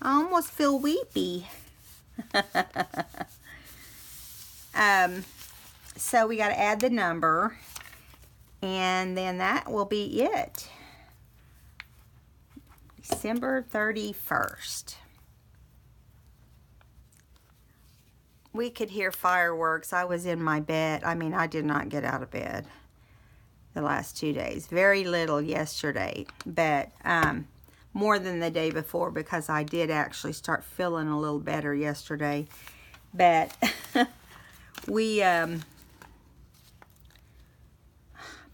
I almost feel weepy. So we got to add the number, and then that will be it. December 31st. We could hear fireworks. I was in my bed. I mean, I did not get out of bed the last 2 days. Very little yesterday, but more than the day before, because I did actually start feeling a little better yesterday. But we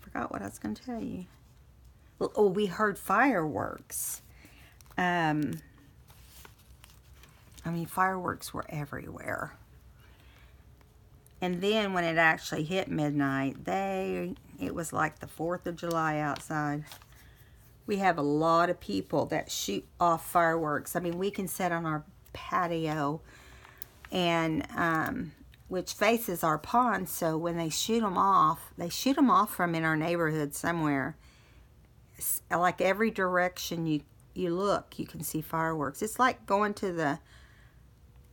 forgot what I was going to tell you. Oh, we heard fireworks. I mean, fireworks were everywhere. And then when it actually hit midnight, it was like the 4th of July outside. We have a lot of people that shoot off fireworks. I mean, we can sit on our patio, and which faces our pond, so when they shoot them off from in our neighborhood somewhere. Like every direction you look, you can see fireworks. It's like going to the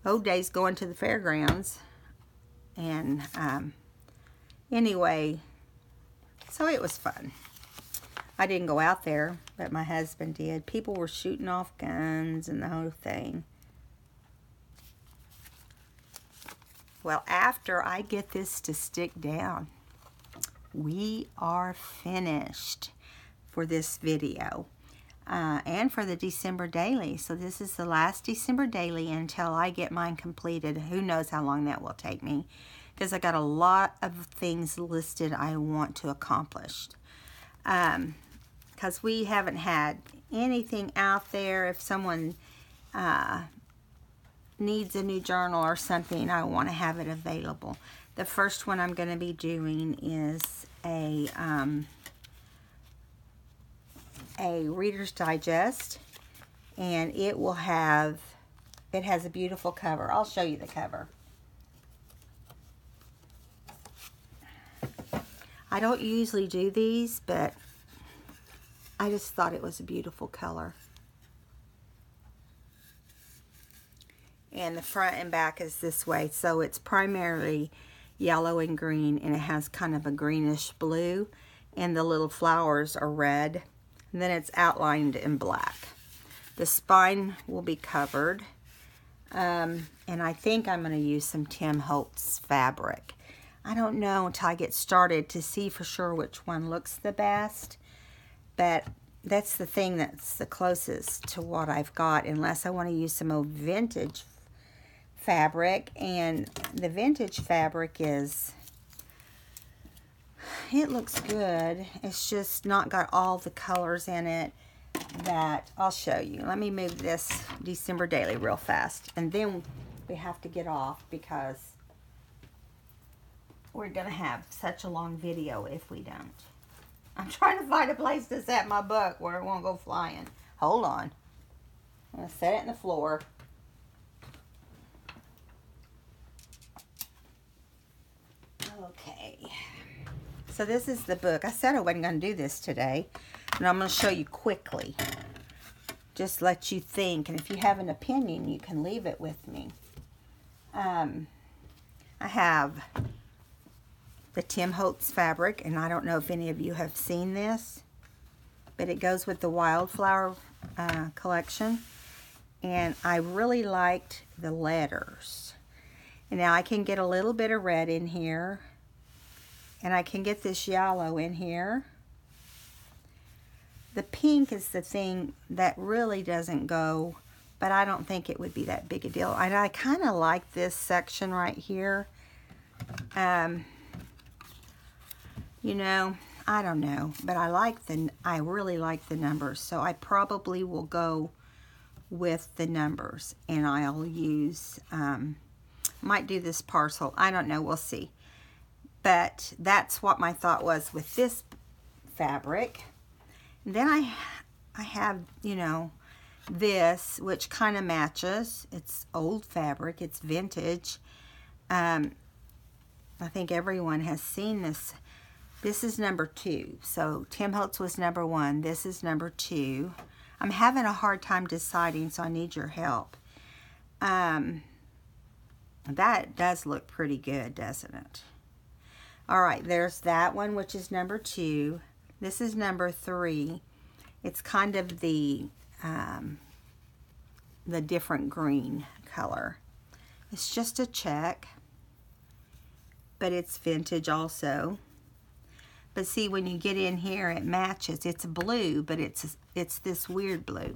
old days, going to the fairgrounds. And anyway, so it was fun. I didn't go out there, but my husband did. People were shooting off guns and the whole thing. Well, after I get this to stick down, we are finished for this video and for the December daily. So this is the last December daily until I get mine completed. Who knows how long that will take me, because I got a lot of things listed I want to accomplish. Because we haven't had anything out there. If someone needs a new journal or something, I want to have it available. The first one I'm going to be doing is a Reader's Digest, and it has a beautiful cover. I'll show you the cover. I don't usually do these, but I just thought it was a beautiful color. And the front and back is this way, so it's primarily yellow and green, and it has kind of a greenish blue, and the little flowers are red, and then it's outlined in black. The spine will be covered, and I think I'm going to use some Tim Holtz fabric. I don't know until I get started to see for sure which one looks the best, but that's the thing that's the closest to what I've got, unless I want to use some old vintage fabric. And the vintage fabric it looks good. It's just not got all the colors in it that I'll show you. Let me move this December daily real fast, and then we have to get off because we're gonna have such a long video if we don't. I'm trying to find a place to set my book where it won't go flying. Hold on. I'm gonna set it in the floor. Okay. So this is the book. I said I wasn't going to do this today, and I'm going to show you quickly. Just let you think, and if you have an opinion, you can leave it with me. I have the Tim Holtz fabric, and I don't know if any of you have seen this, but it goes with the Wildflower collection, and I really liked the letters. And now I can get a little bit of red in here, and I can get this yellow in here. The pink is the thing that really doesn't go, but I don't think it would be that big a deal. And I kind of like this section right here. You know, I don't know, but I really like the numbers, so I probably will go with the numbers, and I'll use Might do this parcel. I don't know. We'll see. But that's what my thought was with this fabric. And then I have, you know, this, which kind of matches. It's old fabric. It's vintage. I think everyone has seen this. This is number 2. So Tim Holtz was number 1. This is number 2. I'm having a hard time deciding, so I need your help. That does look pretty good, doesn't it? All right, there's that one, which is number 2. This is number 3. It's kind of the different green color. It's just a check, but it's vintage also. But see, when you get in here, it matches. It's blue, but it's this weird blue.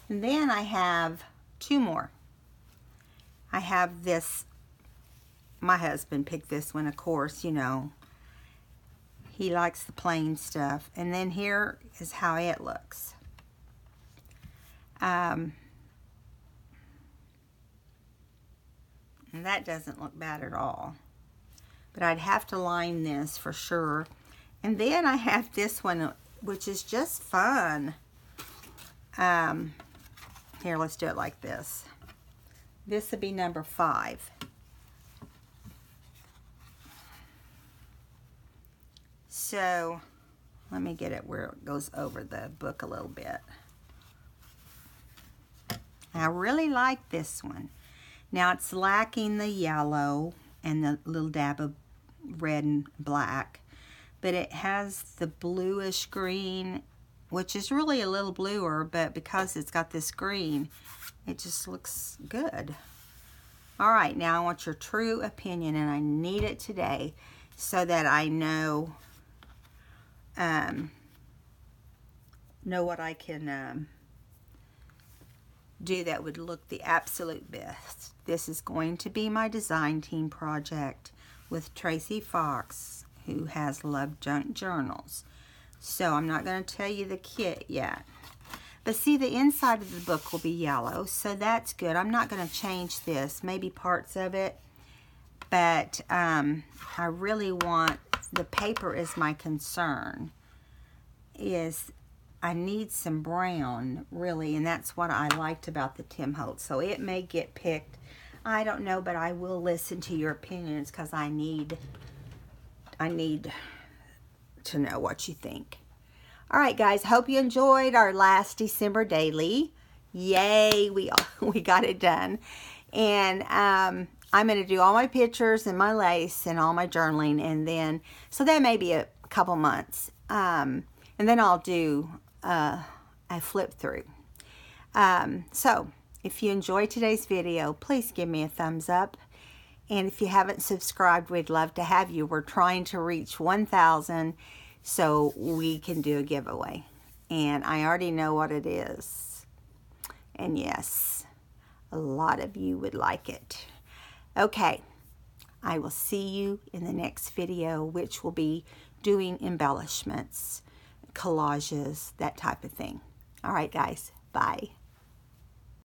And then I have 2 more. I have this. My husband picked this one, of course, you know. He likes the plain stuff. And then here is how it looks. And that doesn't look bad at all. But I'd have to line this for sure. And then I have this one, which is just fun. Here, let's do it like this. This would be number 5. So, let me get it where it goes over the book a little bit. I really like this one. Now, it's lacking the yellow and the little dab of red and black, but it has the bluish green, which is really a little bluer, but because it's got this green, it just looks good. All right, now I want your true opinion, and I need it today so that I know what I can do that would look the absolute best. This is going to be my design team project with Tracy Fox, who has Love Junk Journals. So I'm not going to tell you the kit yet. But see, the inside of the book will be yellow, so that's good. I'm not going to change this, maybe parts of it. But I really want, the paper is my concern, is I need some brown, really, and that's what I liked about the Tim Holtz. So it may get picked. I don't know, but I will listen to your opinions because I need to know what you think. All right, guys, hope you enjoyed our last December daily. Yay, we got it done. And I'm going to do all my pictures and my lace and all my journaling, and then, so that may be a couple months. And then I'll do a flip through. So if you enjoyed today's video, please give me a thumbs up. And if you haven't subscribed, we'd love to have you. We're trying to reach 1,000 so we can do a giveaway. And I already know what it is. And yes, a lot of you would like it. Okay, I will see you in the next video, which will be doing embellishments, collages, that type of thing. All right, guys, bye.